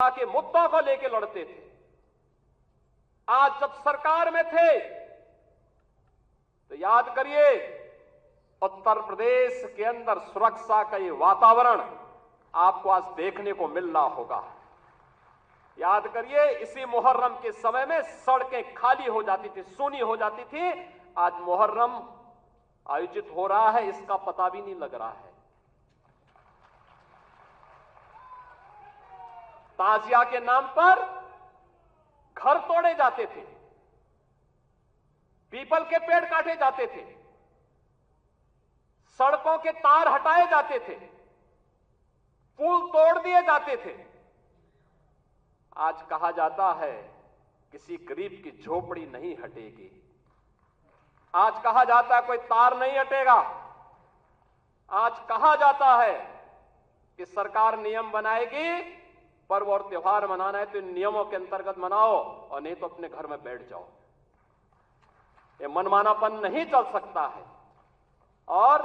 जनता के मुद्दों को लेकर लड़ते थे। आज जब सरकार में थे तो याद करिए, उत्तर प्रदेश के अंदर सुरक्षा का ये वातावरण आपको आज देखने को मिल रहा होगा। याद करिए, इसी मुहर्रम के समय में सड़कें खाली हो जाती थी, सूनी हो जाती थी। आज मुहर्रम आयोजित हो रहा है, इसका पता भी नहीं लग रहा है। ताजिया के नाम पर घर तोड़े जाते थे, पीपल के पेड़ काटे जाते थे, सड़कों के तार हटाए जाते थे, पुल तोड़ दिए जाते थे। आज कहा जाता है किसी गरीब की झोपड़ी नहीं हटेगी। आज कहा जाता है कोई तार नहीं हटेगा। आज कहा जाता है कि सरकार नियम बनाएगी, पर्व और त्योहार मनाना है तो इन नियमों के अंतर्गत मनाओ और नहीं तो अपने घर में बैठ जाओ। ये मनमानापन नहीं चल सकता है। और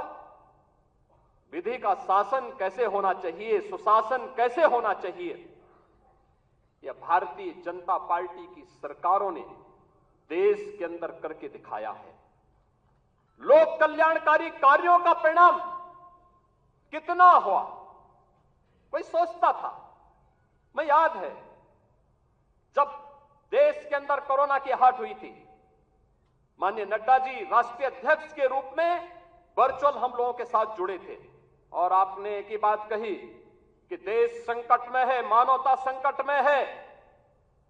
विधि का शासन कैसे होना चाहिए, सुशासन कैसे होना चाहिए, यह भारतीय जनता पार्टी की सरकारों ने देश के अंदर करके दिखाया है। लोक कल्याणकारी कार्यों का परिणाम कितना हुआ, कोई सोचता था? मैं याद है जब देश के अंदर कोरोना की आहट हुई थी, माननीय नड्डा जी राष्ट्रीय अध्यक्ष के रूप में वर्चुअल हम लोगों के साथ जुड़े थे और आपने एक ही बात कही कि देश संकट में है, मानवता संकट में है।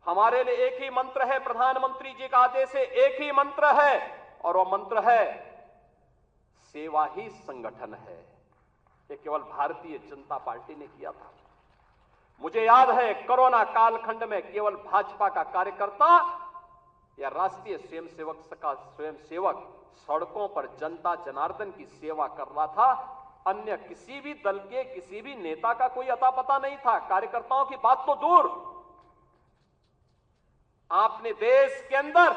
हमारे लिए एक ही मंत्र है, प्रधानमंत्री जी का आदेश है, एक ही मंत्र है और वह मंत्र है सेवा ही संगठन है। यह केवल भारतीय जनता पार्टी ने किया था। मुझे याद है कोरोना कालखंड में केवल भाजपा का कार्यकर्ता या राष्ट्रीय स्वयंसेवक सड़कों पर जनता जनार्दन की सेवा कर रहा था। अन्य किसी भी दल के किसी भी नेता का कोई अता पता नहीं था। कार्यकर्ताओं की बात तो दूर, आपने देश के अंदर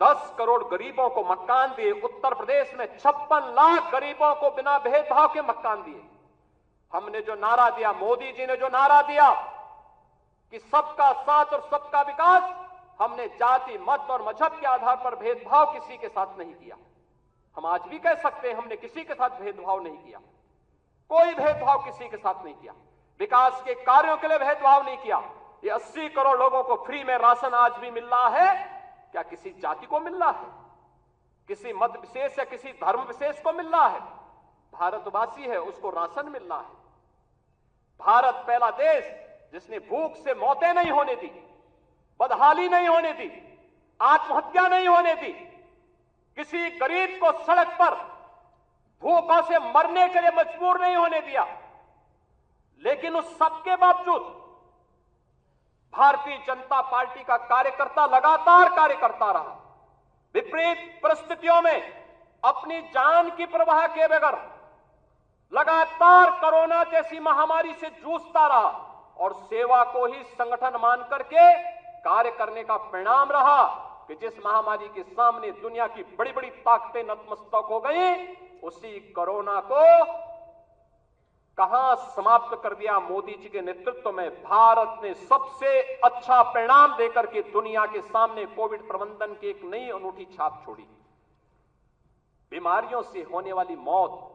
10 करोड़ गरीबों को मकान दिए। उत्तर प्रदेश में 56 लाख गरीबों को बिना भेदभाव के मकान दिए। हमने जो नारा दिया, मोदी जी ने जो नारा दिया कि सबका साथ और सबका विकास, हमने जाति, मत और मजहब के आधार पर भेदभाव किसी के साथ नहीं किया। हम आज भी कह सकते हैं हमने किसी के साथ भेदभाव नहीं किया, कोई भेदभाव किसी के साथ नहीं किया। विकास के कार्यों के लिए भेदभाव नहीं किया। ये 80 करोड़ लोगों को फ्री में राशन आज भी मिल रहा है। क्या किसी जाति को मिल रहा है, किसी मत विशेष या किसी धर्म विशेष को मिल रहा है? भारतवासी है उसको राशन मिल रहा है। भारत पहला देश जिसने भूख से मौतें नहीं होने दी, बदहाली नहीं होने दी, आत्महत्या नहीं होने दी, किसी गरीब को सड़क पर भूखों से मरने के लिए मजबूर नहीं होने दिया। लेकिन उस सबके बावजूद भारतीय जनता पार्टी का कार्यकर्ता लगातार कार्य करता रहा। विपरीत परिस्थितियों में अपनी जान की परवाह किए बगैर लगातार कोरोना जैसी महामारी से जूझता रहा और सेवा को ही संगठन मान करके कार्य करने का परिणाम रहा कि जिस महामारी के सामने दुनिया की बड़ी बड़ी ताकतें नतमस्तक हो गई, उसी कोरोना को कहां समाप्त कर दिया मोदी जी के नेतृत्व में। भारत ने सबसे अच्छा परिणाम देकर के दुनिया के सामने कोविड प्रबंधन की एक नई अनूठी छाप छोड़ी। बीमारियों से होने वाली मौत,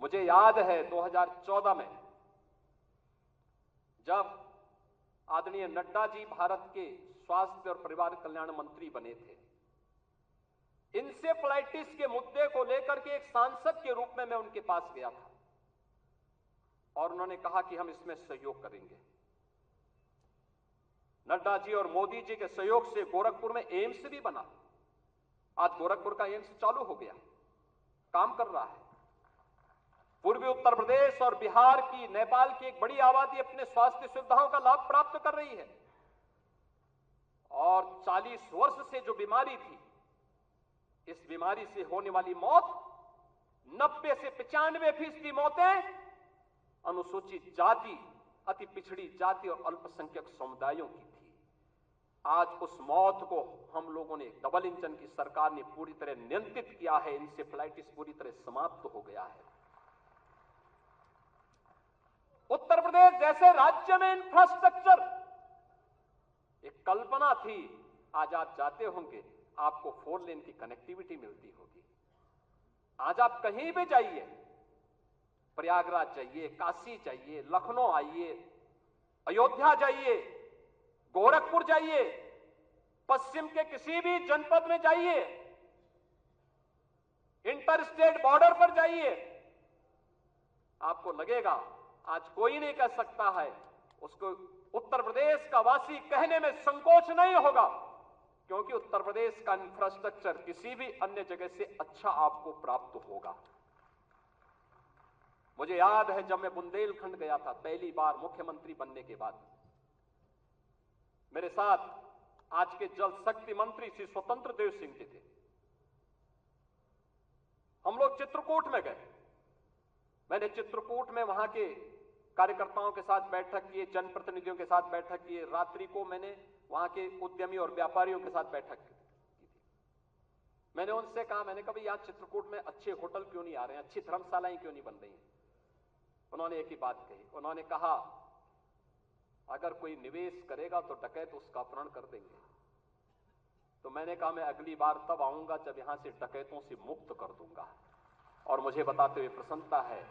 मुझे याद है 2014 में जब आदरणीय नड्डा जी भारत के स्वास्थ्य और परिवार कल्याण मंत्री बने थे, इंसेफ्लाइटिस के मुद्दे को लेकर के एक सांसद के रूप में मैं उनके पास गया था और उन्होंने कहा कि हम इसमें सहयोग करेंगे। नड्डा जी और मोदी जी के सहयोग से गोरखपुर में एम्स भी बना। आज गोरखपुर का एम्स चालू हो गया, काम कर रहा है। पूर्वी उत्तर प्रदेश और बिहार की, नेपाल की एक बड़ी आबादी अपने स्वास्थ्य सुविधाओं का लाभ प्राप्त कर रही है। और 40 वर्ष से जो बीमारी थी, इस बीमारी से होने वाली मौत 90 से 95% मौतें अनुसूचित जाति, अति पिछड़ी जाति और अल्पसंख्यक समुदायों की थी। आज उस मौत को हम लोगों ने, डबल इंजन की सरकार ने पूरी तरह नियंत्रित किया है। इंसेफ्लाइटिस पूरी तरह समाप्त हो गया है। उत्तर प्रदेश जैसे राज्य में इंफ्रास्ट्रक्चर एक कल्पना थी, आज आप जाते होंगे आपको 4 लेन की कनेक्टिविटी मिलती होगी। आज आप कहीं भी जाइए, प्रयागराज जाइए, काशी जाइए, लखनऊ आइए, अयोध्या जाइए, गोरखपुर जाइए, पश्चिम के किसी भी जनपद में जाइए, इंटर स्टेट बॉर्डर पर जाइए, आपको लगेगा आज कोई नहीं कह सकता है, उसको उत्तर प्रदेश का वासी कहने में संकोच नहीं होगा, क्योंकि उत्तर प्रदेश का इंफ्रास्ट्रक्चर किसी भी अन्य जगह से अच्छा आपको प्राप्त होगा। मुझे याद है जब मैं बुंदेलखंड गया था पहली बार मुख्यमंत्री बनने के बाद, मेरे साथ आज के जल शक्ति मंत्री श्री स्वतंत्र देव सिंह जी थे। हम लोग चित्रकूट में गए। मैंने चित्रकूट में वहां के कार्यकर्ताओं के साथ बैठक की, जनप्रतिनिधियों के साथ बैठक की, रात्रि को मैंने वहां के उद्यमी और व्यापारियों के साथ बैठक की थी। मैंने उनसे कहा, मैंने कहा यहां चित्रकूट में अच्छे होटल क्यों नहीं आ रहे हैं, अच्छी धर्मशालाएं क्यों नहीं बन रही हैं? उन्होंने एक ही बात कही, उन्होंने कहा अगर कोई निवेश करेगा तो डकैत उसका अपहरण कर देंगे। तो मैंने कहा मैं अगली बार तब आऊंगा जब यहां से डकैतों से मुक्त कर दूंगा। और मुझे बताते हुए प्रसन्नता है,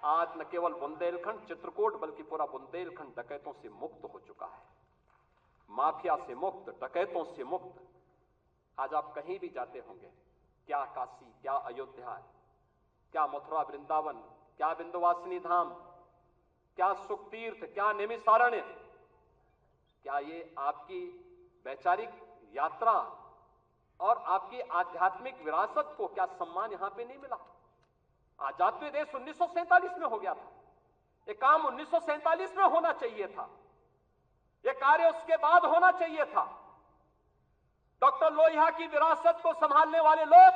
आज न केवल बुंदेलखंड चित्रकूट बल्कि पूरा बुंदेलखंड डकैतों से मुक्त हो चुका है, माफिया से मुक्त, डकैतों से मुक्त। आज आप कहीं भी जाते होंगे, क्या काशी, क्या अयोध्या, क्या मथुरा वृंदावन, क्या विंध्यवासिनी धाम, क्या सुखतीर्थ, क्या निमिषारण्य, क्या ये आपकी वैचारिक यात्रा और आपकी आध्यात्मिक विरासत को क्या सम्मान यहां पे नहीं मिला? आजाद देश 1947 में हो गया था, ये काम 1947 में होना चाहिए था, ये कार्य उसके बाद होना चाहिए था। डॉक्टर लोहिया की विरासत को संभालने वाले लोग,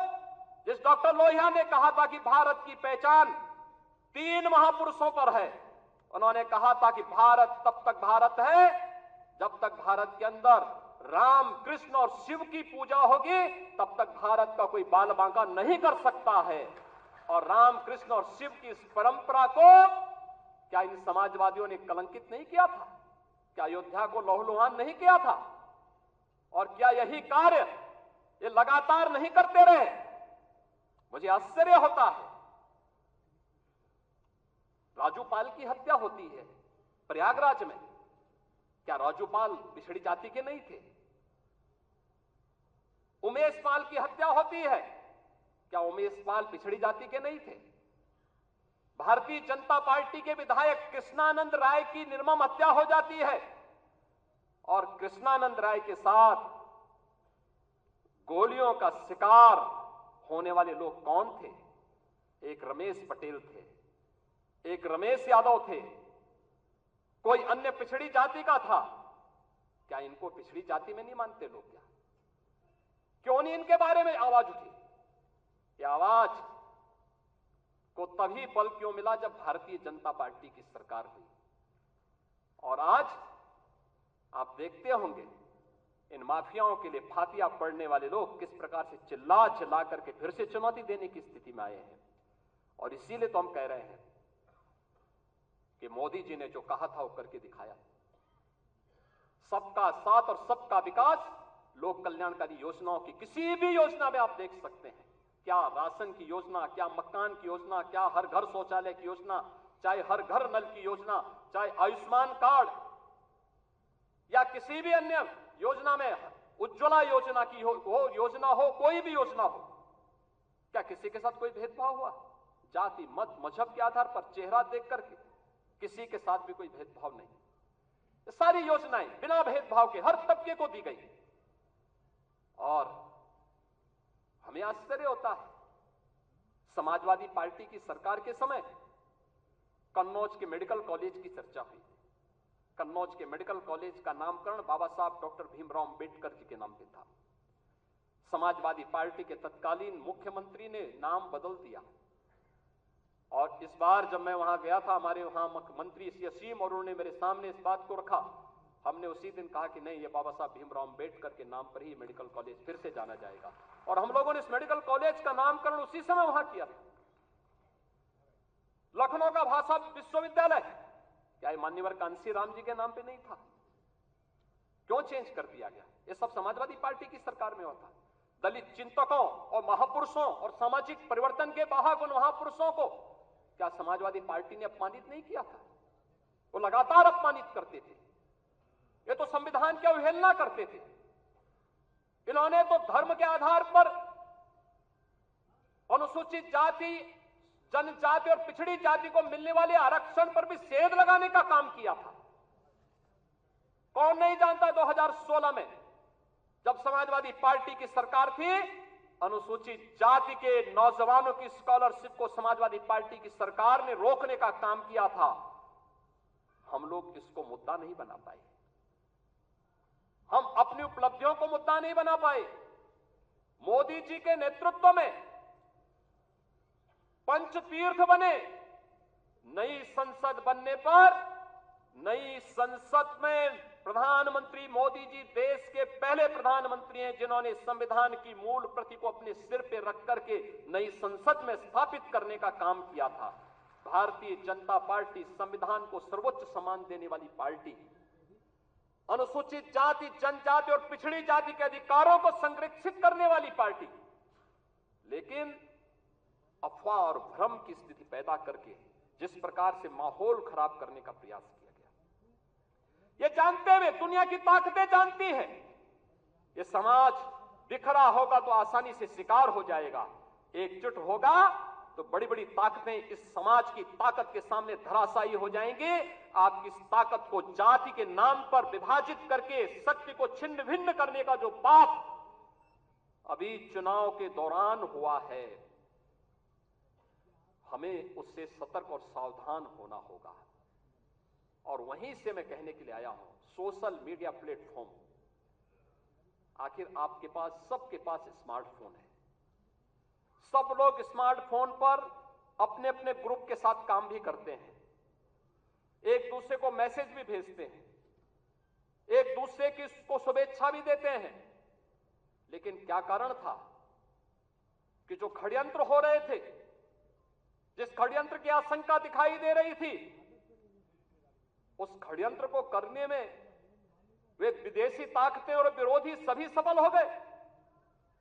जिस डॉक्टर लोहिया ने कहा था कि भारत की पहचान 3 महापुरुषों पर है, उन्होंने कहा था कि भारत तब तक भारत है जब तक भारत के अंदर राम, कृष्ण और शिव की पूजा होगी, तब तक भारत का कोई बाल बांका नहीं कर सकता है। और राम, कृष्ण और शिव की इस परंपरा को क्या इन समाजवादियों ने कलंकित नहीं किया था? क्या अयोध्या को लहूलुहान नहीं किया था? और क्या यही कार्य ये लगातार नहीं करते रहे? मुझे आश्चर्य होता है। राजूपाल की हत्या होती है प्रयागराज में, क्या राजूपाल पिछड़ी जाति के नहीं थे? उमेश पाल की हत्या होती है, क्या उमेश पाल पिछड़ी जाति के नहीं थे? भारतीय जनता पार्टी के विधायक कृष्णानंद राय की निर्मम हत्या हो जाती है, और कृष्णानंद राय के साथ गोलियों का शिकार होने वाले लोग कौन थे? एक रमेश पटेल थे, एक रमेश यादव थे, कोई अन्य पिछड़ी जाति का था। क्या इनको पिछड़ी जाति में नहीं मानते लोग? क्या क्यों नहीं इनके बारे में आवाज उठी? ये आवाज को तभी बल क्यों मिला जब भारतीय जनता पार्टी की सरकार हुई। और आज आप देखते होंगे इन माफियाओं के लिए फातिया पड़ने वाले लोग किस प्रकार से चिल्ला चिल्ला करके फिर से चुनौती देने की स्थिति में आए हैं। और इसीलिए तो हम कह रहे हैं कि मोदी जी ने जो कहा था वो करके दिखाया। सबका साथ और सबका विकास, लोक कल्याणकारी योजनाओं की किसी भी योजना में आप देख सकते हैं, क्या राशन की योजना, क्या मकान की योजना, क्या हर घर शौचालय की योजना, चाहे हर घर नल की योजना, चाहे आयुष्मान कार्ड या किसी भी अन्य योजना में, उज्ज्वला योजना की योजना हो, कोई भी योजना हो, क्या किसी के साथ कोई भेदभाव हुआ? जाति, मत, मजहब के आधार पर, चेहरा देख करके किसी के साथ भी कोई भेदभाव नहीं। ये सारी योजनाएं बिना भेदभाव के हर तबके को दी गई। और हमें आश्चर्य होता है, समाजवादी पार्टी की सरकार के समय कन्नौज के मेडिकल कॉलेज की चर्चा हुई। कन्नौज के मेडिकल कॉलेज का नामकरण बाबा साहब डॉक्टर भीमराव अंबेडकर जी के नाम पे था। समाजवादी पार्टी के तत्कालीन मुख्यमंत्री ने नाम बदल दिया। और इस बार जब मैं वहां गया था, हमारे वहां मंत्री श्री असीम और उन्होंने मेरे सामने इस बात को रखा। हमने उसी दिन कहा कि नहीं, ये बाबा साहब भीमराव अंबेडकर के नाम पर ही मेडिकल कॉलेज फिर से जाना जाएगा। और हम लोगों ने इस मेडिकल कॉलेज का नामकरण उसी समय वहां किया। लखनऊ का भाषा विश्वविद्यालय क्या ये मान्यवर कांशीराम जी के नाम पे नहीं था? क्यों चेंज कर दिया गया? ये सब समाजवादी पार्टी की सरकार में होता। दलित चिंतकों और महापुरुषों और सामाजिक परिवर्तन के वाहक उन महापुरुषों को क्या समाजवादी पार्टी ने अपमानित नहीं किया था? वो लगातार अपमानित करते थे। ये तो संविधान की अवहेलना करते थे। इन्होंने तो धर्म के आधार पर अनुसूचित जाति, जनजाति और पिछड़ी जाति को मिलने वाले आरक्षण पर भी सेध लगाने का काम किया था। कौन नहीं जानता 2016 में जब समाजवादी पार्टी की सरकार थी, अनुसूचित जाति के नौजवानों की स्कॉलरशिप को समाजवादी पार्टी की सरकार ने रोकने का काम किया था। हम लोग इसको मुद्दा नहीं बना पाए, हम अपनी उपलब्धियों को मुद्दा नहीं बना पाए। मोदी जी के नेतृत्व में पंचतीर्थ बने। नई संसद बनने पर, नई संसद में प्रधानमंत्री मोदी जी देश के पहले प्रधानमंत्री हैं जिन्होंने संविधान की मूल प्रति को अपने सिर पे रख करके नई संसद में स्थापित करने का काम किया था। भारतीय जनता पार्टी संविधान को सर्वोच्च सम्मान देने वाली पार्टी, अनुसूचित जाति, जनजाति और पिछड़ी जाति के अधिकारों को संरक्षित करने वाली पार्टी, लेकिन अफवाह और भ्रम की स्थिति पैदा करके जिस प्रकार से माहौल खराब करने का प्रयास किया गया, ये जानते हुए, दुनिया की ताकतें जानती है, ये समाज बिखरा होगा तो आसानी से शिकार हो जाएगा, एकजुट होगा तो बड़ी बड़ी ताकतें इस समाज की ताकत के सामने धराशायी हो जाएंगी। आप इस ताकत को जाति के नाम पर विभाजित करके शक्ति को छिन्न भिन्न करने का जो पाप अभी चुनाव के दौरान हुआ है, हमें उससे सतर्क और सावधान होना होगा। और वहीं से मैं कहने के लिए आया हूं, सोशल मीडिया प्लेटफॉर्म, आखिर आपके पास, सबके पास स्मार्टफोन है, सब लोग स्मार्टफोन पर अपने अपने ग्रुप के साथ काम भी करते हैं, एक दूसरे को मैसेज भी भेजते हैं, एक दूसरे की को शुभेच्छा भी देते हैं। लेकिन क्या कारण था कि जो षड्यंत्र हो रहे थे, जिस षड्यंत्र की आशंका दिखाई दे रही थी, उस षड्यंत्र को करने में वे विदेशी ताकतें और विरोधी सभी सफल हो गए?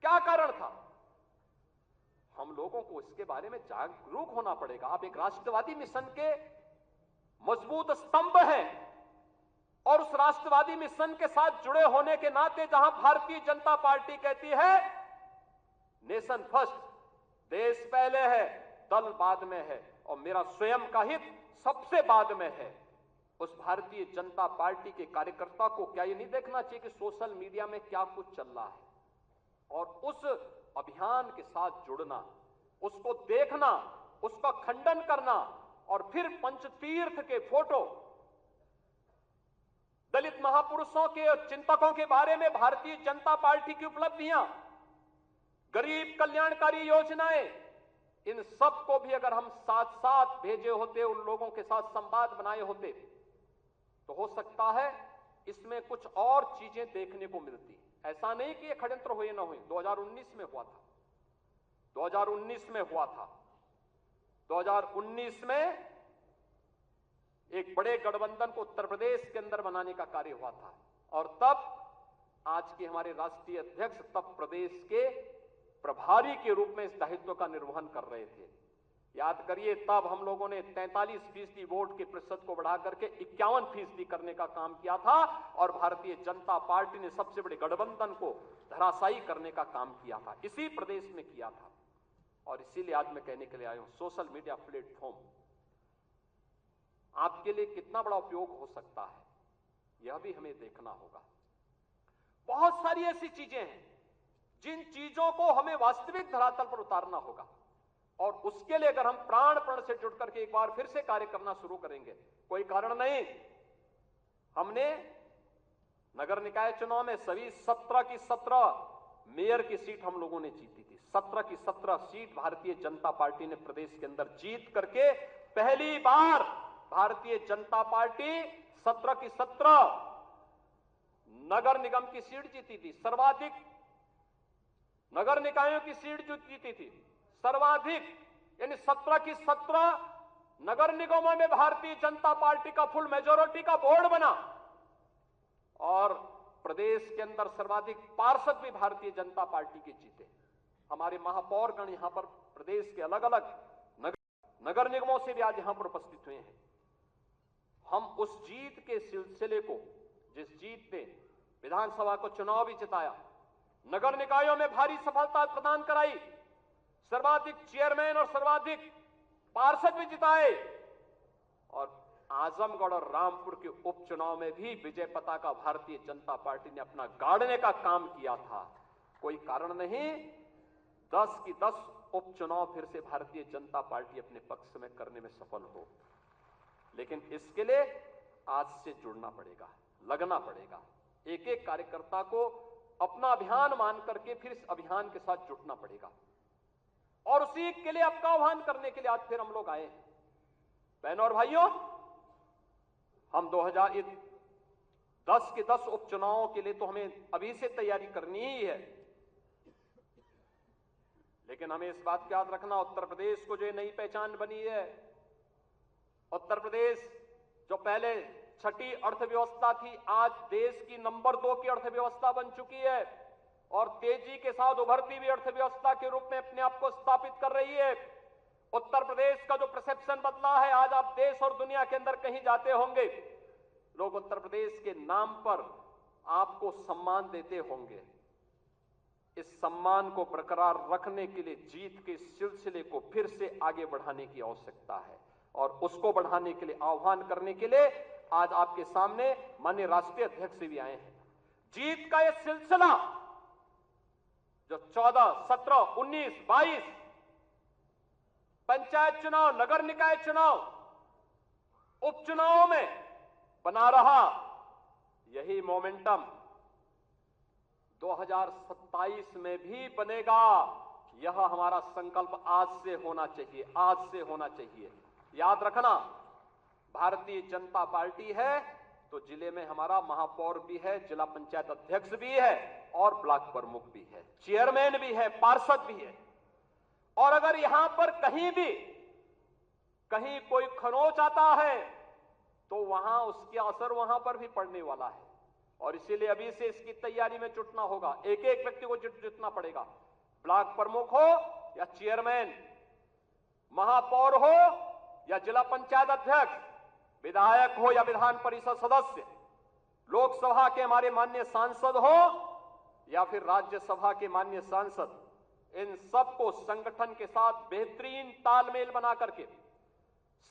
क्या कारण था? हम लोगों को इसके बारे में जागरूक होना पड़ेगा। आप एक राष्ट्रवादी मिशन के मजबूत स्तंभ हैं और उस राष्ट्रवादी मिशन के साथ जुड़े होने के नाते जहां भारतीय जनता पार्टी कहती है नेशन फर्स्ट, देश पहले है, दल बाद में है और मेरा स्वयं का हित सबसे बाद में है, उस भारतीय जनता पार्टी के कार्यकर्ता को क्या ये नहीं देखना चाहिए कि सोशल मीडिया में क्या कुछ चल रहा है, और उस अभियान के साथ जुड़ना, उसको देखना, उसका खंडन करना, और फिर पंचतीर्थ के फोटो, दलित महापुरुषों के और चिंतकों के बारे में भारतीय जनता पार्टी की उपलब्धियां, गरीब कल्याणकारी योजनाएं, इन सब को भी अगर हम साथ साथ भेजे होते, उन लोगों के साथ संवाद बनाए होते, तो हो सकता है इसमें कुछ और चीजें देखने को मिलती। ऐसा नहीं कि ये षड्यंत्र हुए ना हुए, 2019 में हुआ था, 2019 में हुआ था। 2019 में एक बड़े गठबंधन को उत्तर प्रदेश के अंदर बनाने का कार्य हुआ था, और तब आज के हमारे राष्ट्रीय अध्यक्ष तब प्रदेश के प्रभारी के रूप में इस दायित्व का निर्वहन कर रहे थे। याद करिए, तब हम लोगों ने 43% वोट के प्रतिशत को बढ़ा करके 51% करने का काम किया था, और भारतीय जनता पार्टी ने सबसे बड़े गठबंधन को धराशायी करने का काम किया था, इसी प्रदेश में किया था। और इसीलिए आज मैं कहने के लिए आया हूं, सोशल मीडिया प्लेटफॉर्म आपके लिए कितना बड़ा उपयोग हो सकता है, यह भी हमें देखना होगा। बहुत सारी ऐसी चीजें हैं जिन चीजों को हमें वास्तविक धरातल पर उतारना होगा, और उसके लिए अगर हम प्राणपण से जुड़ करके एक बार फिर से कार्य करना शुरू करेंगे, कोई कारण नहीं। हमने नगर निकाय चुनाव में सभी 17 की 17 मेयर की सीट हम लोगों ने जीती थी। 17 की 17 सीट भारतीय जनता पार्टी ने प्रदेश के अंदर जीत करके पहली बार भारतीय जनता पार्टी 17 की 17 नगर निगम की सीट जीती थी। सर्वाधिक नगर निकायों की सीट जो जीती थी, सर्वाधिक, यानी 17 की 17 नगर निगमों में भारतीय जनता पार्टी का फुल मेजॉरिटी का बोर्ड बना और प्रदेश के अंदर सर्वाधिक पार्षद भी भारतीय जनता पार्टी के जीते। हमारे महापौरगण यहां पर प्रदेश के अलग अलग नगर निगमों से भी आज यहां पर उपस्थित हुए हैं। हम उस जीत के सिलसिले को, जिस जीत ने विधानसभा को चुनाव भी जिताया, नगर निकायों में भारी सफलता प्रदान कराई, सर्वाधिक चेयरमैन और सर्वाधिक पार्षद भी जिताए और आजमगढ़ और रामपुर के उपचुनाव में भी विजय पताका भारतीय जनता पार्टी ने अपना गाड़ने का काम किया था। कोई कारण नहीं 10 की 10 उपचुनाव फिर से भारतीय जनता पार्टी अपने पक्ष में करने में सफल हो। लेकिन इसके लिए आज से जुड़ना पड़ेगा, लगना पड़ेगा। एक एक कार्यकर्ता को अपना अभियान मान करके फिर इस अभियान के साथ जुटना पड़ेगा और उसी के लिए आपका आह्वान करने के लिए आज फिर हम लोग आए हैं। बहनों और भाइयों, हम 2010 के 10 उपचुनावों के लिए तो हमें अभी से तैयारी करनी ही है, लेकिन हमें इस बात का याद रखना, उत्तर प्रदेश को जो नई पहचान बनी है, उत्तर प्रदेश जो पहले छठी अर्थव्यवस्था थी, आज देश की नंबर 2 की अर्थव्यवस्था बन चुकी है और तेजी के साथ उभरती हुई अर्थव्यवस्था के रूप में अपने आप को स्थापित कर रही है। उत्तर प्रदेश का जो परसेप्शन बदला है, आज आप देश और दुनिया के अंदर कहीं जाते होंगे, लोग उत्तर प्रदेश के नाम पर आपको सम्मान देते होंगे। इस सम्मान को बरकरार रखने के लिए जीत के सिलसिले को फिर से आगे बढ़ाने की आवश्यकता है और उसको बढ़ाने के लिए आह्वान करने के लिए आज आपके सामने माननीय राष्ट्रीय अध्यक्ष भी आए हैं। जीत का यह सिलसिला जो 14, 17, 19, 22 पंचायत चुनाव, नगर निकाय चुनाव, उपचुनावों में बना रहा, यही मोमेंटम 2027 में भी बनेगा। यह हमारा संकल्प आज से होना चाहिए, आज से होना चाहिए। याद रखना, भारतीय जनता पार्टी है तो जिले में हमारा महापौर भी है, जिला पंचायत अध्यक्ष भी है और ब्लॉक प्रमुख भी है, चेयरमैन भी है, पार्षद भी है। और अगर यहां पर कहीं कोई खरोंच आता है तो वहां उसका असर वहां पर भी पड़ने वाला है और इसीलिए अभी से इसकी तैयारी में जुटना होगा। एक एक व्यक्ति को जुटना पड़ेगा, ब्लॉक प्रमुख हो या चेयरमैन, महापौर हो या जिला पंचायत अध्यक्ष, विधायक हो या विधान परिषद सदस्य, लोकसभा के हमारे माननीय सांसद हो या फिर राज्यसभा के माननीय सांसद, इन सबको संगठन के साथ बेहतरीन तालमेल बना करके,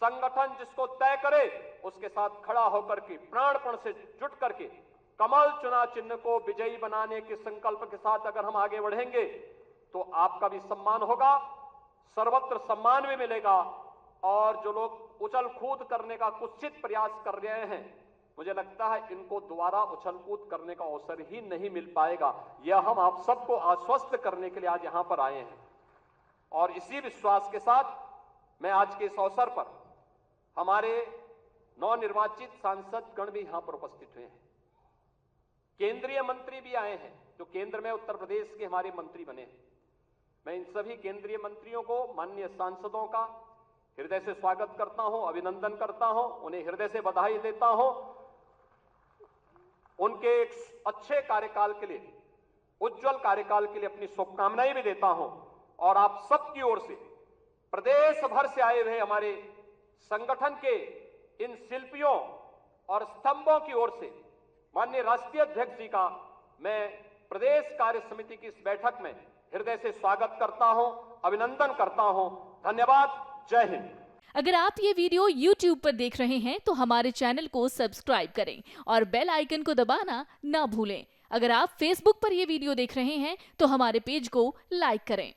संगठन जिसको तय करे उसके साथ खड़ा होकर के प्राणपण से जुट करके कमल चुनाव चिन्ह को विजयी बनाने के संकल्प के साथ अगर हम आगे बढ़ेंगे तो आपका भी सम्मान होगा, सर्वत्र सम्मान भी मिलेगा। और जो लोग उछल कूद करने का कुत्सित प्रयास कर रहे हैं, मुझे लगता है इनको दोबारा उछल कूद करने का अवसर ही नहीं मिल पाएगा। यह हम आप सबको आश्वस्त करने के लिए आज यहां पर आए हैं और इसी विश्वास के साथ मैं आज के इस अवसर पर हमारे नवनिर्वाचित सांसद गण भी यहां पर उपस्थित हुए हैं, केंद्रीय मंत्री भी आए हैं जो केंद्र में उत्तर प्रदेश के हमारे मंत्री बने हैं। मैं इन सभी केंद्रीय मंत्रियों को, माननीय सांसदों का हृदय से स्वागत करता हूं, अभिनंदन करता हूं, उन्हें हृदय से बधाई देता हूं। उनके एक अच्छे कार्यकाल के लिए, उज्जवल कार्यकाल के लिए अपनी शुभकामनाएं भी देता हूं और आप सबकी ओर से, प्रदेश भर से आए हुए हमारे संगठन के इन शिल्पियों और स्तंभों की ओर से माननीय राष्ट्रीय अध्यक्ष जी का मैं प्रदेश कार्य समिति की इस बैठक में हृदय से स्वागत करता हूं, अभिनंदन करता हूं। धन्यवाद, जय हिंद। अगर आप ये वीडियो YouTube पर देख रहे हैं तो हमारे चैनल को सब्सक्राइब करें और बेल आइकन को दबाना ना भूलें। अगर आप Facebook पर ये वीडियो देख रहे हैं तो हमारे पेज को लाइक करें।